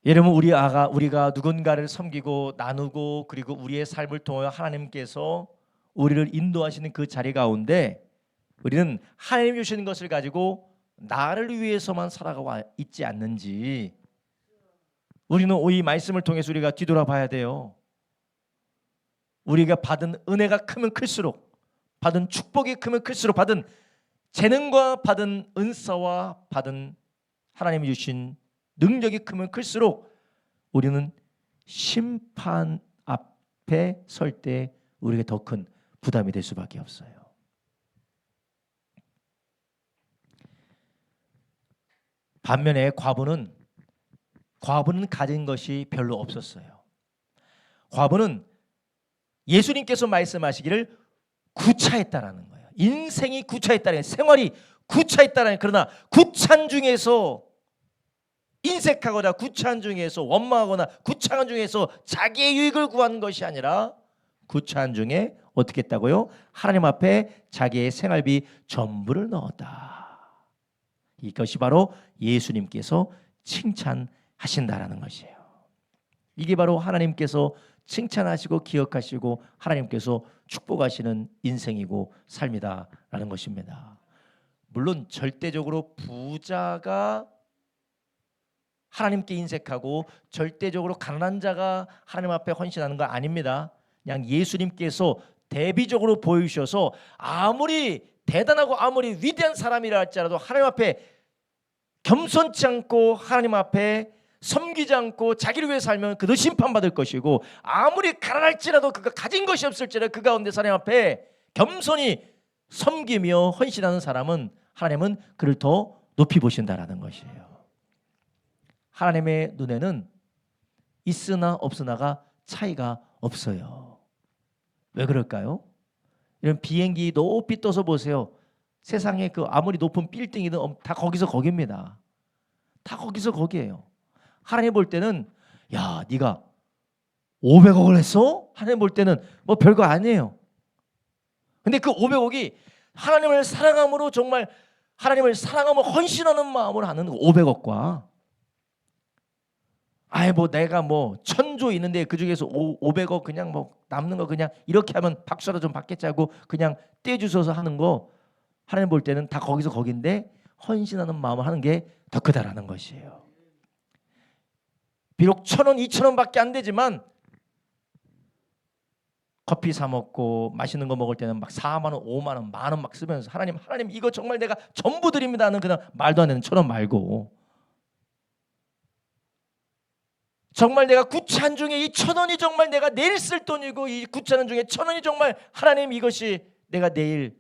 여러분, 우리가 누군가를 섬기고 나누고 그리고 우리의 삶을 통하여 하나님께서 우리를 인도하시는 그 자리 가운데 우리는 하나님 주시는 것을 가지고 나를 위해서만 살아가고 있지 않는지 우리는 이 말씀을 통해서 우리가 뒤돌아봐야 돼요. 우리가 받은 은혜가 크면 클수록, 받은 축복이 크면 클수록, 받은 재능과 받은 은사와 받은 하나님이 주신 능력이 크면 클수록 우리는 심판 앞에 설 때 우리에게 더 큰 부담이 될 수밖에 없어요. 반면에 과부는 가진 것이 별로 없었어요. 과부는 예수님께서 말씀하시기를 구차했다라는 거예요. 인생이 구차했다는, 생활이 구차했다라는, 그러나 구찬 중에서 인색하거나 구차한 중에서 원망하거나 구차한 중에서 자기의 유익을 구하는 것이 아니라 구차한 중에 어떻게 했다고요? 하나님 앞에 자기의 생활비 전부를 넣었다. 이것이 바로 예수님께서 칭찬하신다라는 것이에요. 이게 바로 하나님께서 칭찬하시고 기억하시고 하나님께서 축복하시는 인생이고 삶이다라는 것입니다. 물론 절대적으로 부자가 하나님께 인색하고 절대적으로 가난한 자가 하나님 앞에 헌신하는 거 아닙니다. 그냥 예수님께서 대비적으로 보여주셔서 아무리 대단하고 아무리 위대한 사람이라 할지라도 하나님 앞에 겸손치 않고 하나님 앞에 섬기지 않고 자기를 위해 살면 그도 심판받을 것이고, 아무리 가난할지라도 그가 가진 것이 없을지라도 그 가운데 하나님 앞에 겸손히 섬기며 헌신하는 사람은 하나님은 그를 더 높이 보신다라는 것이에요. 하나님의 눈에는 있으나 없으나가 차이가 없어요. 왜 그럴까요? 이런 비행기 높이 떠서 보세요. 세상에 그 아무리 높은 빌딩이든 다 거기서 거기입니다. 다 거기서 거기예요. 하나님 볼 때는 야, 네가 500억을 했어? 하나님 볼 때는 뭐 별거 아니에요. 근데 그 500억이 하나님을 사랑함으로, 정말 하나님을 사랑하며 헌신하는 마음으로 하는 500억과 아예 뭐 내가 뭐 1000조 있는데 그 중에서 500억 그냥 뭐 남는 거 그냥 이렇게 하면 박수라도 좀 받겠자고 그냥 떼주셔서 하는 거, 하나님 볼 때는 다 거기서 거긴데 헌신하는 마음을 하는 게 더 크다라는 것이에요. 비록 1000원, 2000원밖에 안 되지만 커피 사 먹고 맛있는 거 먹을 때는 막 4만 원, 5만 원, 만 원 막 쓰면서 하나님 이거 정말 내가 전부 드립니다 하는 그냥 말도 안 되는 1000원 말고, 정말 내가 구찬 중에 이 1000원이 정말 내가 내일 쓸 돈이고, 이 구찬 중에 1000원이 정말 하나님 이것이 내가 내일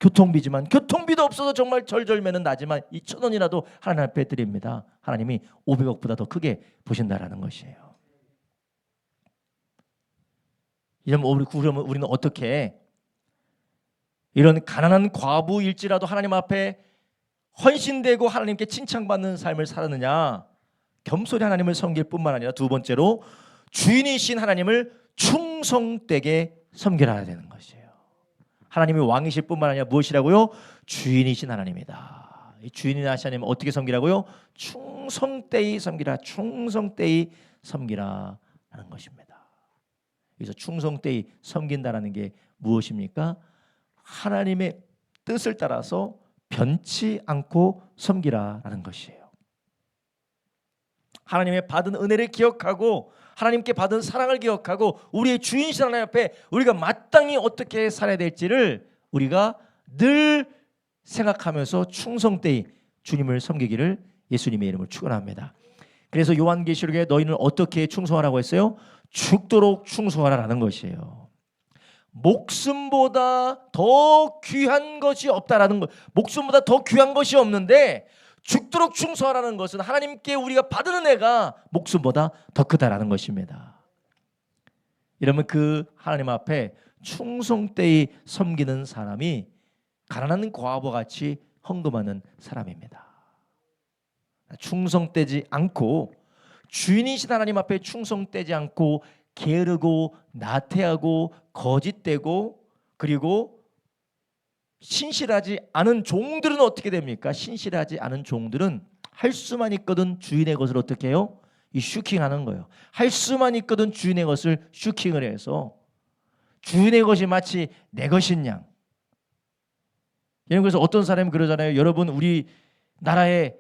교통비지만 교통비도 없어서 정말 절절매는 나지만 이 1000원이라도 하나님 앞에 드립니다. 하나님이 500억보다 더 크게 보신다라는 것이에요. 이러면 우리는 어떻게 이런 가난한 과부일지라도 하나님 앞에 헌신되고 하나님께 칭찬받는 삶을 살았느냐? 겸손히 하나님을 섬길 뿐만 아니라 두 번째로 주인이신 하나님을 충성되게 섬겨야 되는 것이에요. 하나님이 왕이실 뿐만 아니라 무엇이라고요? 주인이신 하나님이다. 이 주인이신 하나님 어떻게 섬기라고요? 충성되이 섬기라. 충성되이 섬기라 하는 것입니다. 그래서 충성되이 섬긴다라는 게 무엇입니까? 하나님의 뜻을 따라서 변치 않고 섬기라라는 것이에요. 하나님의 받은 은혜를 기억하고 하나님께 받은 사랑을 기억하고 우리의 주인이신 하나님 앞에 우리가 마땅히 어떻게 살아야 될지를 우리가 늘 생각하면서 충성되이 주님을 섬기기를 예수님의 이름으로 축원합니다. 그래서 요한계시록에 너희는 어떻게 충성하라고 했어요? 죽도록 충성하라라는 것이에요. 목숨보다 더 귀한 것이 없다라는 것, 목숨보다 더 귀한 것이 없는데 죽도록 충성하라는 것은 하나님께 우리가 받은 은혜가 목숨보다 더 크다라는 것입니다. 이러면 그 하나님 앞에 충성되이 섬기는 사람이 가난한 과부와 같이 헌금하는 사람입니다. 충성되지 않고 주인이신 하나님 앞에 충성되지 않고 게으르고 나태하고 거짓되고 그리고 신실하지 않은 종들은 어떻게 됩니까? 신실하지 않은 종들은 할 수만 있거든 주인의 것을 어떻게 해요? 이 슈킹하는 거예요. 할 수만 있거든 주인의 것을 슈킹을 해서 주인의 것이 마치 내 것인 양, 여러분, 그래서 어떤 사람이 그러잖아요. 여러분, 우리 나라에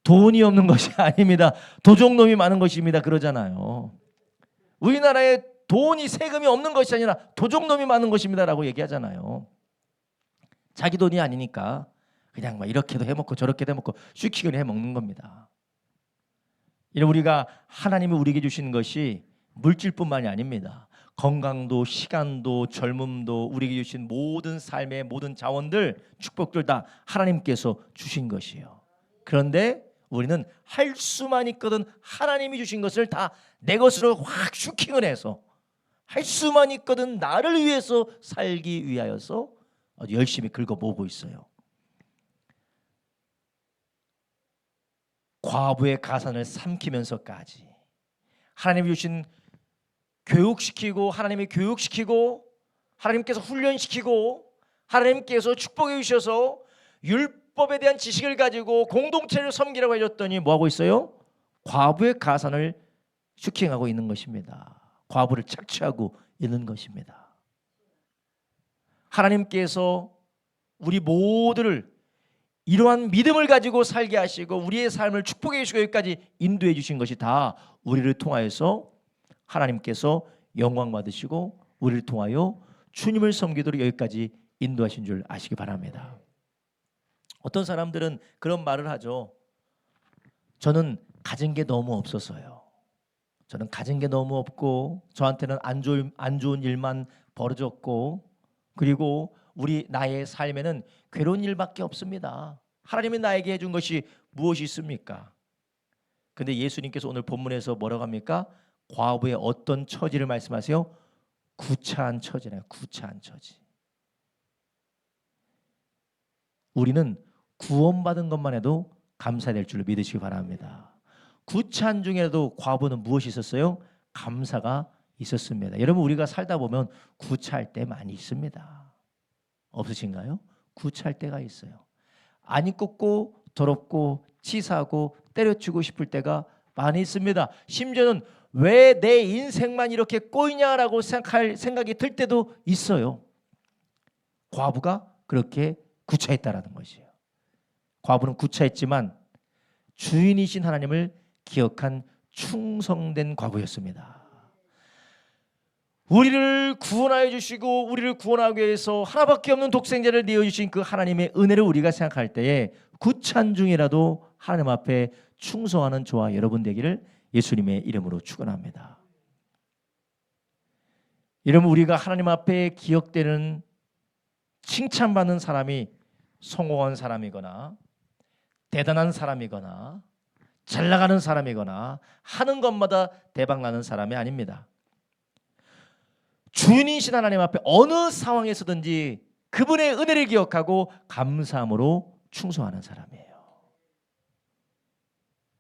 돈이 없는 것이 아닙니다. 도적놈이 많은 것입니다. 그러잖아요. 우리나라에 돈이 세금이 없는 것이 아니라 도적놈이 많은 것입니다라고 얘기하잖아요. 자기 돈이 아니니까 그냥 막 이렇게도 해먹고 저렇게도 해먹고 슈키거리 해먹는 겁니다. 우리가 하나님이 우리에게 주시는 것이 물질뿐만이 아닙니다. 건강도 시간도 젊음도 우리에게 주신 모든 삶의 모든 자원들 축복들 다 하나님께서 주신 것이에요. 그런데 우리는 할 수만 있거든 하나님이 주신 것을 다 내 것으로 확 슈킹을 해서 할 수만 있거든 나를 위해서 살기 위하여서 아주 열심히 긁어 모으고 있어요. 과부의 가산을 삼키면서까지 하나님이 주신 교육시키고 하나님이 교육시키고 하나님께서 훈련시키고 하나님께서 축복해 주셔서 율법에 대한 지식을 가지고 공동체를 섬기라고 해줬더니 뭐하고 있어요? 과부의 가산을 슈킹하고 있는 것입니다. 과부를 착취하고 있는 것입니다. 하나님께서 우리 모두를 이러한 믿음을 가지고 살게 하시고 우리의 삶을 축복해 주시고 여기까지 인도해 주신 것이 다 우리를 통하여서 하나님께서 영광 받으시고 우리를 통하여 주님을 섬기도록 여기까지 인도하신 줄 아시기 바랍니다. 어떤 사람들은 그런 말을 하죠. 저는 가진 게 너무 없어서요. 저는 가진 게 너무 없고 저한테는 안 좋은 일만 벌어졌고 그리고 나의 삶에는 괴로운 일밖에 없습니다. 하나님이 나에게 해준 것이 무엇이 있습니까? 근데 예수님께서 오늘 본문에서 뭐라고 합니까? 과부의 어떤 처지를 말씀하세요? 구차한 처지래요. 구차한 처지. 우리는 구원받은 것만 해도 감사될 줄로 믿으시기 바랍니다. 구차한 중에도 과부는 무엇이 있었어요? 감사가 있었습니다. 여러분, 우리가 살다 보면 구차할 때 많이 있습니다. 없으신가요? 구차할 때가 있어요. 안 이롭고 더럽고 치사하고 때려치고 싶을 때가 많이 있습니다. 심지어는 왜 내 인생만 이렇게 꼬이냐라고 생각할 생각이 들 때도 있어요. 과부가 그렇게 구차했다라는 것이에요. 과부는 구차했지만 주인이신 하나님을 기억한 충성된 과부였습니다. 우리를 구원하여 주시고 우리를 구원하기 위해서 하나밖에 없는 독생자를 내어주신 그 하나님의 은혜를 우리가 생각할 때에 구찬 중이라도 하나님 앞에 충성하는 저와 여러분 되기를 예수님의 이름으로 축원합니다. 이러면 우리가 하나님 앞에 기억되는 칭찬받는 사람이 성공한 사람이거나 대단한 사람이거나 잘 나가는 사람이거나 하는 것마다 대박나는 사람이 아닙니다. 주인이신 하나님 앞에 어느 상황에서든지 그분의 은혜를 기억하고 감사함으로 충성하는 사람이에요.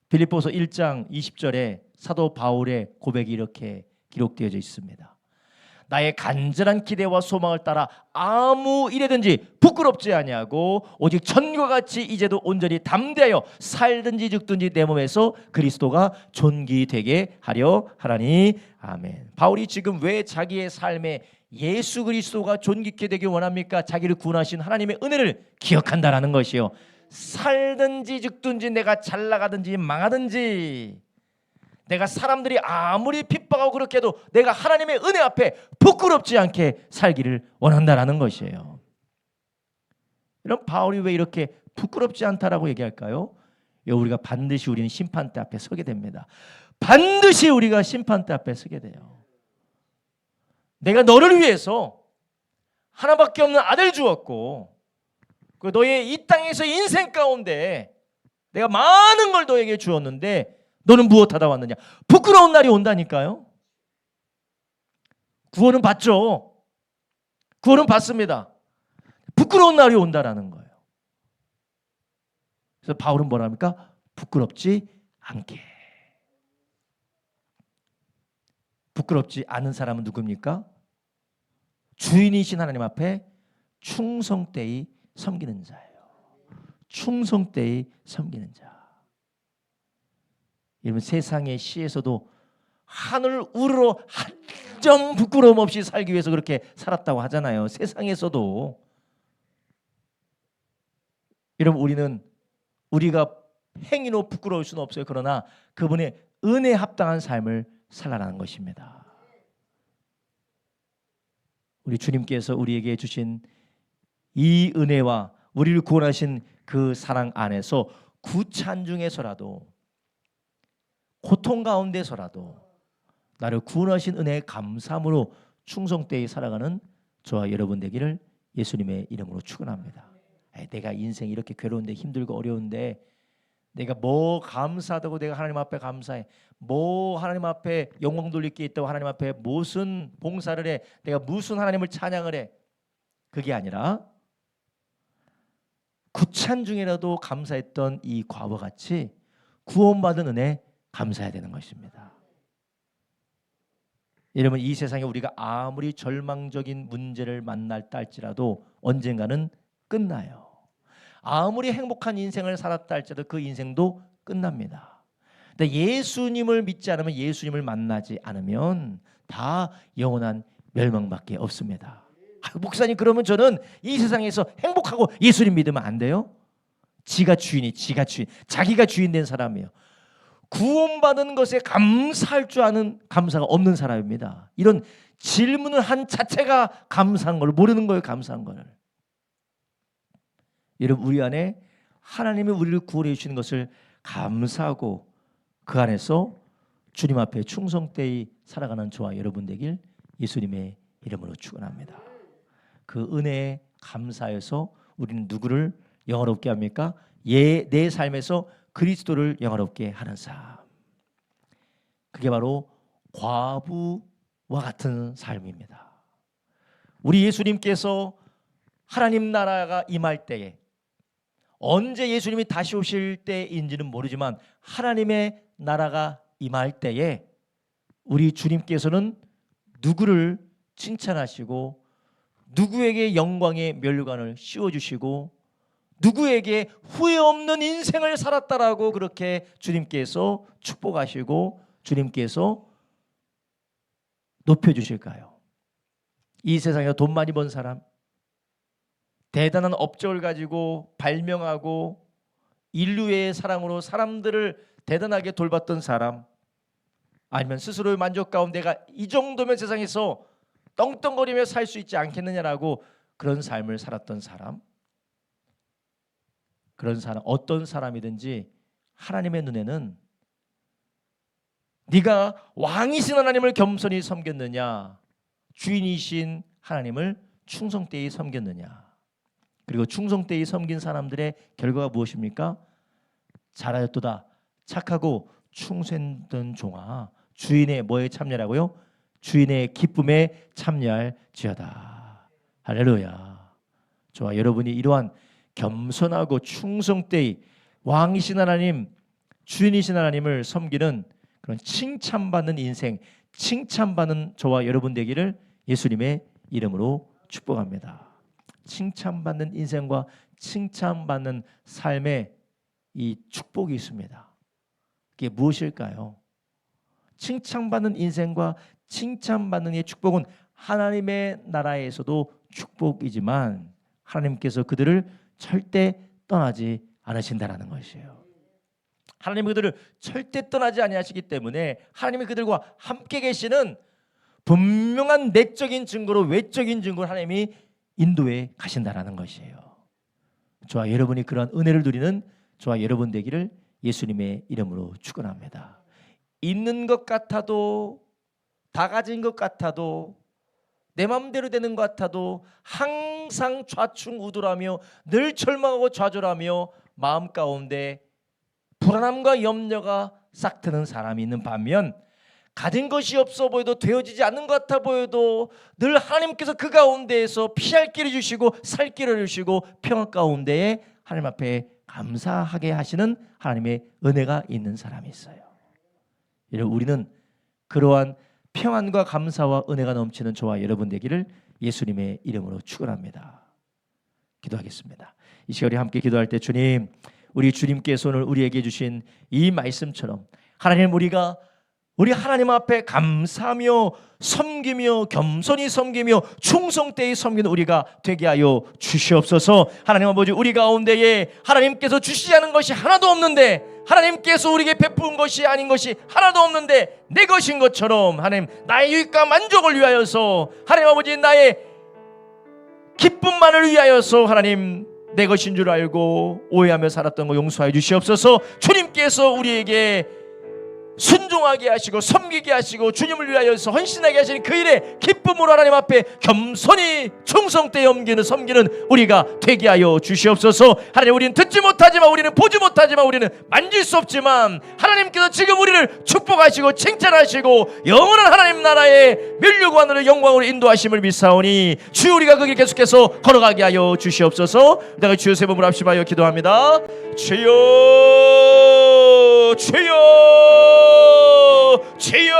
빌립보서 1장 20절에 사도 바울의 고백이 이렇게 기록되어 있습니다. 나의 간절한 기대와 소망을 따라 아무 일에든지 부끄럽지 아니하고 오직 전과 같이 이제도 온전히 담대하여 살든지 죽든지 내 몸에서 그리스도가 존귀되게 하려 하라니. 아멘. 바울이 지금 왜 자기의 삶에 예수 그리스도가 존귀케 되길 원합니까? 자기를 구원하신 하나님의 은혜를 기억한다라는 것이요. 살든지 죽든지 내가 잘 나가든지 망하든지 내가 사람들이 아무리 핍박하고 그렇게 해도 내가 하나님의 은혜 앞에 부끄럽지 않게 살기를 원한다라는 것이에요. 이런 바울이 왜 이렇게 부끄럽지 않다라고 얘기할까요? 우리가 반드시 우리는 심판대 앞에 서게 됩니다. 반드시 우리가 심판대 앞에 서게 돼요. 내가 너를 위해서 하나밖에 없는 아들 주었고 그 너의 이 땅에서 인생 가운데 내가 많은 걸 너에게 주었는데 너는 무엇하다 왔느냐? 부끄러운 날이 온다니까요. 구원은 받죠. 구원은 받습니다. 부끄러운 날이 온다라는 거예요. 그래서 바울은 뭐라 합니까? 부끄럽지 않게. 부끄럽지 않은 사람은 누굽니까? 주인이신 하나님 앞에 충성되이 섬기는 자예요. 충성되이 섬기는 자. 여러분, 세상의 시에서도 하늘 우러러 한 점 부끄러움 없이 살기 위해서 그렇게 살았다고 하잖아요. 세상에서도 여러분, 우리가 행위로 부끄러울 수는 없어요. 그러나 그분의 은혜에 합당한 삶을 살아가는 것입니다. 우리 주님께서 우리에게 주신 이 은혜와 우리를 구원하신 그 사랑 안에서 구찬 중에서라도, 고통 가운데서라도 나를 구원하신 은혜에 감사함으로 충성되이 살아가는 저와 여러분 되기를 예수님의 이름으로 축원합니다. 내가 인생이 이렇게 괴로운데, 힘들고 어려운데 내가 뭐 감사하다고 내가 하나님 앞에 감사해, 뭐 하나님 앞에 영광 돌릴 게 있다고 하나님 앞에 무슨 봉사를 해, 내가 무슨 하나님을 찬양을 해, 그게 아니라 구찬 중이라도 감사했던 이 과와 같이 구원받은 은혜 감사해야 되는 것입니다. 여러분, 이 세상에 우리가 아무리 절망적인 문제를 만났다 할지라도 언젠가는 끝나요. 아무리 행복한 인생을 살았다 할지라도 그 인생도 끝납니다. 근데 예수님을 믿지 않으면, 예수님을 만나지 않으면 다 영원한 멸망밖에 없습니다. 목사님, 그러면 저는 이 세상에서 행복하고 예수님 믿으면 안 돼요? 지가 주인, 자기가 주인 된 사람이에요. 구원받은 것에 감사할 줄 아는 감사가 없는 사람입니다. 이런 질문을 한 자체가 감사한 걸 모르는 거예요. 감사한 걸. 여러분, 우리 안에 하나님이 우리를 구원해 주시는 것을 감사하고 그 안에서 주님 앞에 충성되이 살아가는 저와 여러분 되길 예수님의 이름으로 축원합니다. 그 은혜에 감사해서 우리는 누구를 영화롭게 합니까? 내 삶에서 그리스도를 영화롭게 하는 삶. 그게 바로 과부와 같은 삶입니다. 우리 예수님께서 하나님 나라가 임할 때에, 언제 예수님이 다시 오실 때인지는 모르지만 하나님의 나라가 임할 때에 우리 주님께서는 누구를 칭찬하시고 누구에게 영광의 면류관을 씌워주시고 누구에게 후회 없는 인생을 살았다라고 그렇게 주님께서 축복하시고 주님께서 높여주실까요? 이 세상에 돈 많이 번 사람, 대단한 업적을 가지고 발명하고 인류의 사랑으로 사람들을 대단하게 돌봤던 사람, 아니면 스스로의 만족 가운데 내가 이 정도면 세상에서 떵떵거리며 살 수 있지 않겠느냐라고 그런 삶을 살았던 사람, 그런 사람, 어떤 사람이든지 하나님의 눈에는 네가 왕이신 하나님을 겸손히 섬겼느냐, 주인이신 하나님을 충성되이 섬겼느냐. 그리고 충성되이 섬긴 사람들의 결과가 무엇입니까? 잘하였도다 착하고 충성된 종아, 주인의 뭐에 참여라고요? 주인의 기쁨에 참여할지어다. 할렐루야. 저와 여러분이 이러한 겸손하고 충성되이 왕이신 하나님, 주인이신 하나님을 섬기는 그런 칭찬받는 인생, 칭찬받는 저와 여러분 되기를 예수님의 이름으로 축복합니다. 칭찬받는 인생과 칭찬받는 삶에 이 축복이 있습니다. 그게 무엇일까요? 칭찬받는 인생과 칭찬받는 이 축복은 하나님의 나라에서도 축복이지만 하나님께서 그들을 절대 떠나지 않으신다라는 것이에요. 하나님이 그들을 절대 떠나지 아니하시기 때문에 하나님이 그들과 함께 계시는 분명한 내적인 증거로 외적인 증거로 하나님이 인도해 가신다라는 것이에요. 저와 여러분이 그러한 은혜를 누리는 저와 여러분 되기를 예수님의 이름으로 축원합니다. 있는 것 같아도, 다 가진 것 같아도, 내 마음대로 되는 것 같아도 항상 좌충우돌하며 늘 절망하고 좌절하며 마음 가운데 불안함과 염려가 싹 트는 사람이 있는 반면, 가진 것이 없어 보여도 되어지지 않는 것 같아 보여도 늘 하나님께서 그 가운데에서 피할 길을 주시고 살 길을 주시고 평화 가운데에 하나님 앞에 감사하게 하시는 하나님의 은혜가 있는 사람이 있어요. 우리는 그러한 평안과 감사와 은혜가 넘치는 저와 여러분 되기를 예수님의 이름으로 축원합니다. 기도하겠습니다. 이 시간에 함께 기도할 때, 주님, 우리 주님께서 오늘 우리에게 주신 이 말씀처럼 하나님, 우리가 우리 하나님 앞에 감사하며 섬기며 겸손히 섬기며 충성되이 섬기는 우리가 되게 하여 주시옵소서. 하나님 아버지, 우리 가운데에 하나님께서 주시지 않은 것이 하나도 없는데, 하나님께서 우리에게 베푼 것이 아닌 것이 하나도 없는데 내 것인 것처럼 하나님, 나의 유익과 만족을 위하여서, 하나님 아버지 나의 기쁨만을 위하여서 하나님 내 것인 줄 알고 오해하며 살았던 거 용서해 주시옵소서. 주님께서 우리에게 순종하게 하시고 섬기게 하시고 주님을 위하여서 헌신하게 하시는 그 일에 기쁨으로 하나님 앞에 겸손히 충성되이 섬기는 우리가 되게 하여 주시옵소서. 하나님, 우리는 듣지 못하지만, 우리는 보지 못하지만, 우리는 만질 수 없지만 하나님께서 지금 우리를 축복하시고 칭찬하시고 영원한 하나님 나라의 면류관으로 영광으로 인도하심을 믿사오니 주여, 우리가 그 길 계속해서 걸어가게 하여 주시옵소서. 내가 주여 세 번을 합심하여 기도합니다. 주여, 주여, 주여.